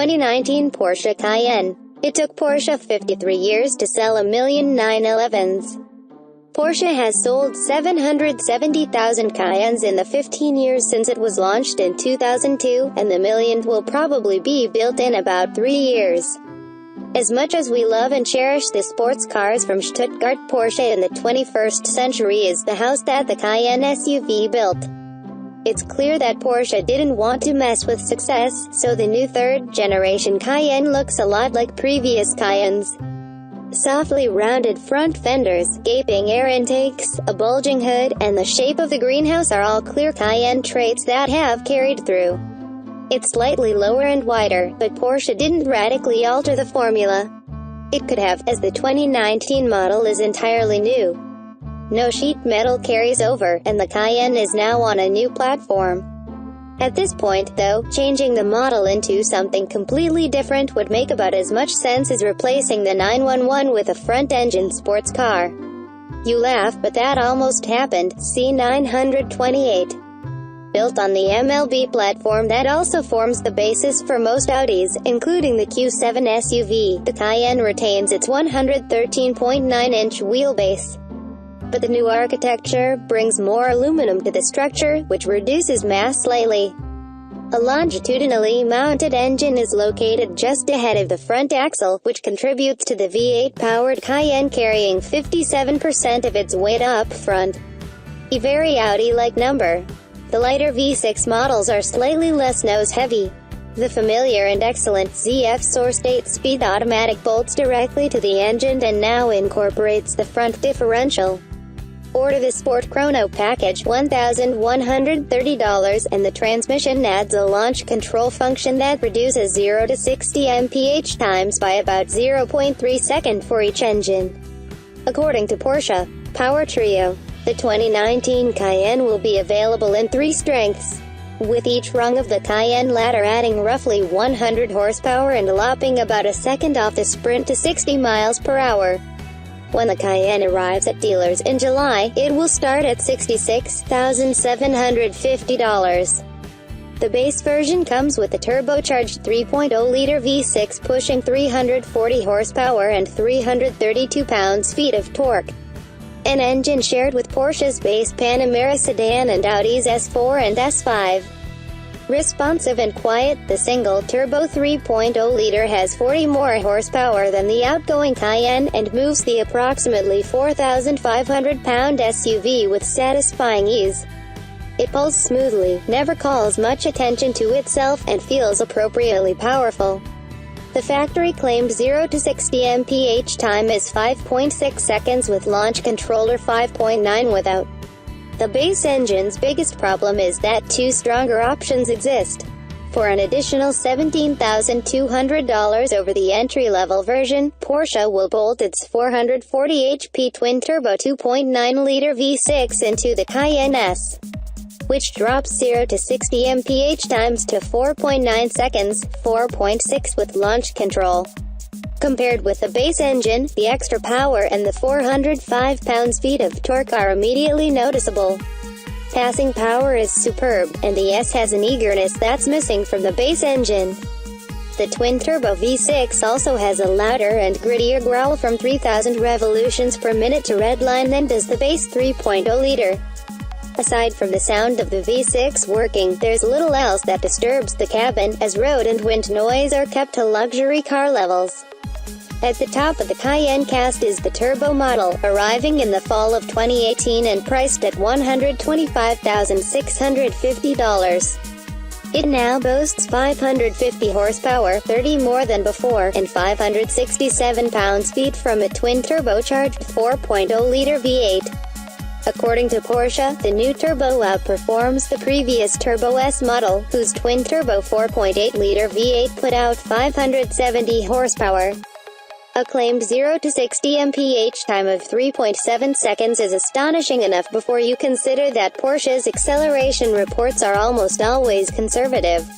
2019 Porsche Cayenne. It took Porsche 53 years to sell 1,000,000 911s. Porsche has sold 770,000 Cayennes in the 15 years since it was launched in 2002, and the millionth will probably be built in about 3 years. As much as we love and cherish the sports cars from Stuttgart, Porsche in the 21st century is the house that the Cayenne SUV built. It's clear that Porsche didn't want to mess with success, so the new third-generation Cayenne looks a lot like previous Cayennes. Softly rounded front fenders, gaping air intakes, a bulging hood, and the shape of the greenhouse are all clear Cayenne traits that have carried through. It's slightly lower and wider, but Porsche didn't radically alter the formula. It could have, as the 2019 model is entirely new. No sheet metal carries over, and the Cayenne is now on a new platform. At this point, though, changing the model into something completely different would make about as much sense as replacing the 911 with a front-engine sports car. You laugh, but that almost happened. C928. Built on the MLB platform that also forms the basis for most Audis, including the Q7 SUV, the Cayenne retains its 113.9-inch wheelbase. But the new architecture brings more aluminum to the structure, which reduces mass slightly. A longitudinally mounted engine is located just ahead of the front axle, which contributes to the V8-powered Cayenne carrying 57% of its weight up front. A very Audi-like number. The lighter V6 models are slightly less nose-heavy. The familiar and excellent ZF Source 8-speed automatic bolts directly to the engine and now incorporates the front differential. Order the Sport Chrono package, $1,130, and the transmission adds a launch control function that reduces 0 to 60 mph times by about 0.3 seconds for each engine. According to Porsche Power Trio, the 2019 Cayenne will be available in 3 strengths, with each rung of the Cayenne ladder adding roughly 100 horsepower and lopping about a second off the sprint to 60 miles per hour. When the Cayenne arrives at dealers in July, it will start at $66,750. The base version comes with a turbocharged 3.0-liter V6 pushing 340 horsepower and 332 pounds-feet of torque. An engine shared with Porsche's base Panamera sedan and Audi's S4 and S5. Responsive and quiet, the single-turbo 3.0-liter has 40 more horsepower than the outgoing Cayenne and moves the approximately 4,500-pound SUV with satisfying ease. It pulls smoothly, never calls much attention to itself, and feels appropriately powerful. The factory-claimed 0 to 60 mph time is 5.6 seconds with launch controller 5.9 without. The base engine's biggest problem is that 2 stronger options exist. For an additional $17,200 over the entry-level version, Porsche will bolt its 440 HP twin-turbo 2.9-liter V6 into the Cayenne S, which drops 0 to 60 mph times to 4.9 seconds, 4.6 with launch control. Compared with the base engine, the extra power and the 405 pounds-feet of torque are immediately noticeable. Passing power is superb, and the S has an eagerness that's missing from the base engine. The twin-turbo V6 also has a louder and grittier growl from 3,000 revolutions per minute to redline than does the base 3.0-liter. Aside from the sound of the V6 working, there's little else that disturbs the cabin, as road and wind noise are kept to luxury car levels. At the top of the Cayenne cast is the turbo model, arriving in the fall of 2018 and priced at $125,650. It now boasts 550 horsepower, 30 more than before, and 567 pounds-feet from a twin-turbocharged 4.0-liter V8. According to Porsche, the new turbo outperforms the previous Turbo S model, whose twin-turbo 4.8-liter V8 put out 570 horsepower. A claimed 0 to 60 mph time of 3.7 seconds is astonishing enough before you consider that Porsche's acceleration reports are almost always conservative.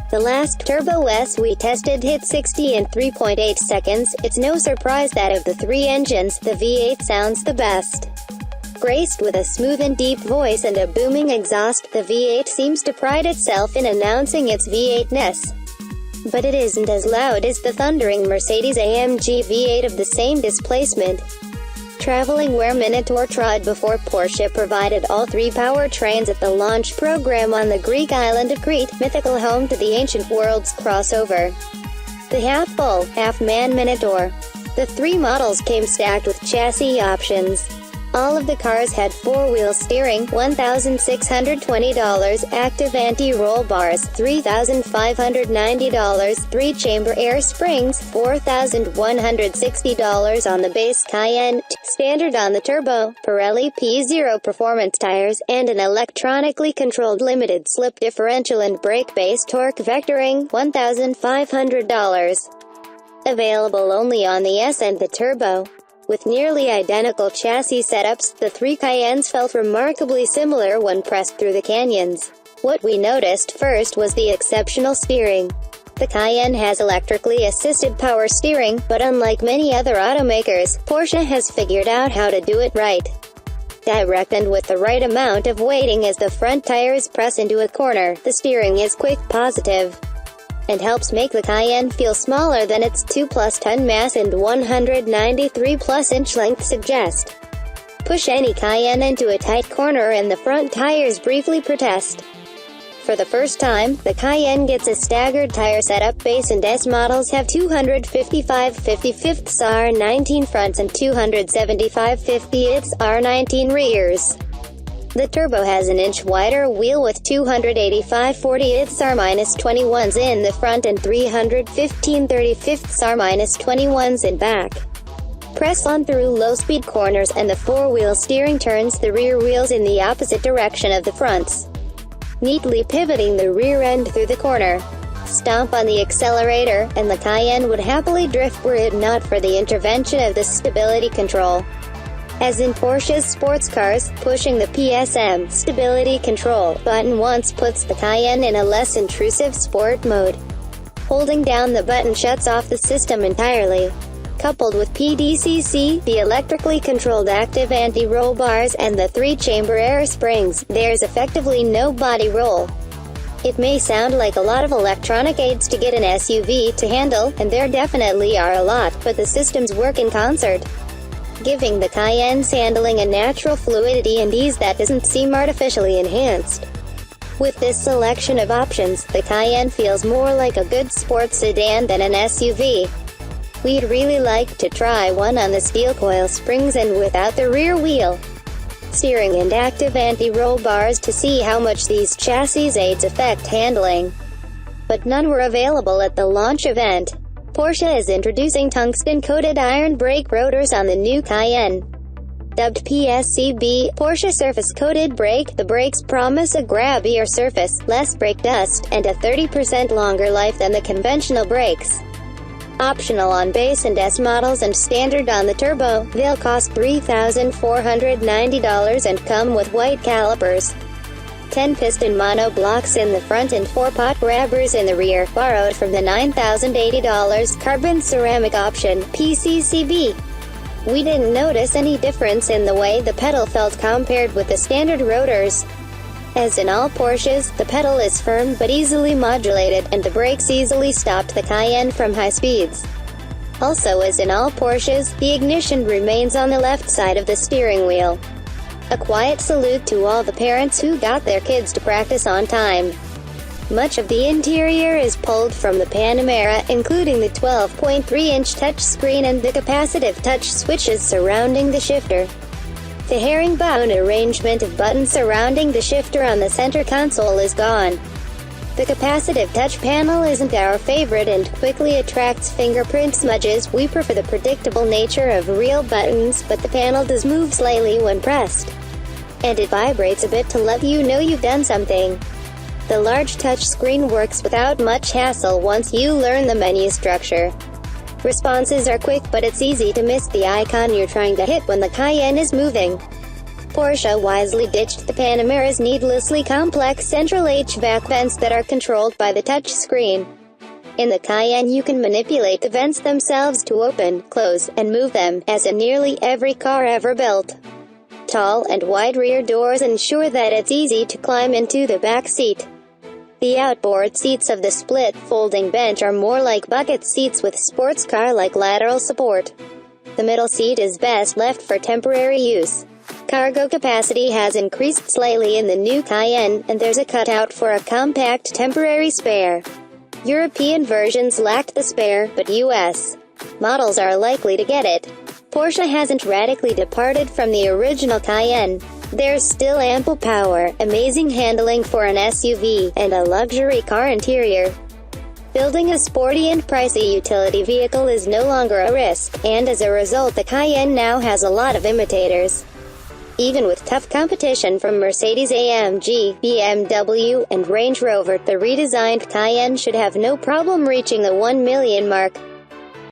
The last Turbo S we tested hit 60 in 3.8 seconds. It's no surprise that of the 3 engines, the V8 sounds the best. Graced with a smooth and deep voice and a booming exhaust, the V8 seems to pride itself in announcing its V8-ness. but it isn't as loud as the thundering Mercedes-AMG V8 of the same displacement. Traveling where Minotaur trod before Porsche provided all three powertrains at the launch program on the Greek island of Crete, mythical home to the ancient world's crossover. The half-bull, half-man Minotaur. The three models came stacked with chassis options. All of the cars had four-wheel steering, $1,620, active anti-roll bars, $3,590, three-chamber air springs, $4,160 on the base Cayenne, standard on the turbo, Pirelli P0 performance tires, and an electronically controlled limited slip differential and brake-based torque vectoring, $1,500. Available only on the S and the turbo. With nearly identical chassis setups, the three Cayennes felt remarkably similar when pressed through the canyons. What we noticed first was the exceptional steering. The Cayenne has electrically assisted power steering, but unlike many other automakers, Porsche has figured out how to do it right. Direct and with the right amount of weighting as the front tires press into a corner, the steering is quick, positive, and helps make the Cayenne feel smaller than its 2+ ton mass and 193+ inch length suggest. Push any Cayenne into a tight corner and the front tires briefly protest. For the first time, the Cayenne gets a staggered tire setup. Base and S models have 255/55ths R19 fronts and 275/50ths R19 rears. The turbo has an inch wider wheel with 285/40ths R-21s in the front and 315/35ths R-21s in back. Press on through low-speed corners and the four-wheel steering turns the rear wheels in the opposite direction of the fronts, neatly pivoting the rear end through the corner. Stomp on the accelerator, and the Cayenne would happily drift were it not for the intervention of the stability control. As in Porsche's sports cars, pushing the PSM stability control button once puts the Cayenne in a less intrusive sport mode. Holding down the button shuts off the system entirely. Coupled with PDCC, the electrically controlled active anti-roll bars, and the three-chamber air springs, there's effectively no body roll. It may sound like a lot of electronic aids to get an SUV to handle, and there definitely are a lot, but the systems work in concert, giving the Cayenne's handling a natural fluidity and ease that doesn't seem artificially enhanced. With this selection of options, the Cayenne feels more like a good sports sedan than an SUV. We'd really like to try one on the steel coil springs and without the rear wheel steering and active anti-roll bars to see how much these chassis aids affect handling. But none were available at the launch event. Porsche is introducing tungsten-coated iron brake rotors on the new Cayenne. Dubbed PSCB, Porsche Surface-Coated Brake, the brakes promise a grabbier surface, less brake dust, and a 30% longer life than the conventional brakes. Optional on base and S models and standard on the turbo, they'll cost $3,490 and come with white calipers, 10-piston monoblocks in the front and 4-pot grabbers in the rear, borrowed from the $9,080 carbon ceramic option, PCCB. We didn't notice any difference in the way the pedal felt compared with the standard rotors. As in all Porsches, the pedal is firm but easily modulated, and the brakes easily stopped the Cayenne from high speeds. Also, as in all Porsches, the ignition remains on the left side of the steering wheel. A quiet salute to all the parents who got their kids to practice on time. Much of the interior is pulled from the Panamera, including the 12.3-inch touchscreen and the capacitive touch switches surrounding the shifter. The herringbone arrangement of buttons surrounding the shifter on the center console is gone. The capacitive touch panel isn't our favorite and quickly attracts fingerprint smudges. We prefer the predictable nature of real buttons, but the panel does move slightly when pressed, and it vibrates a bit to let you know you've done something. The large touch screen works without much hassle once you learn the menu structure. Responses are quick, but it's easy to miss the icon you're trying to hit when the Cayenne is moving. Porsche wisely ditched the Panamera's needlessly complex central HVAC vents that are controlled by the touch screen. In the Cayenne you can manipulate the vents themselves to open, close, and move them, as in nearly every car ever built. Tall and wide rear doors ensure that it's easy to climb into the back seat. The outboard seats of the split folding bench are more like bucket seats with sports car-like lateral support. The middle seat is best left for temporary use. Cargo capacity has increased slightly in the new Cayenne, and there's a cutout for a compact temporary spare. European versions lacked the spare, but US models are likely to get it. Porsche hasn't radically departed from the original Cayenne. There's still ample power, amazing handling for an SUV, and a luxury car interior. Building a sporty and pricey utility vehicle is no longer a risk, and as a result the Cayenne now has a lot of imitators. Even with tough competition from Mercedes-AMG, BMW, and Range Rover, the redesigned Cayenne should have no problem reaching the 1 million mark.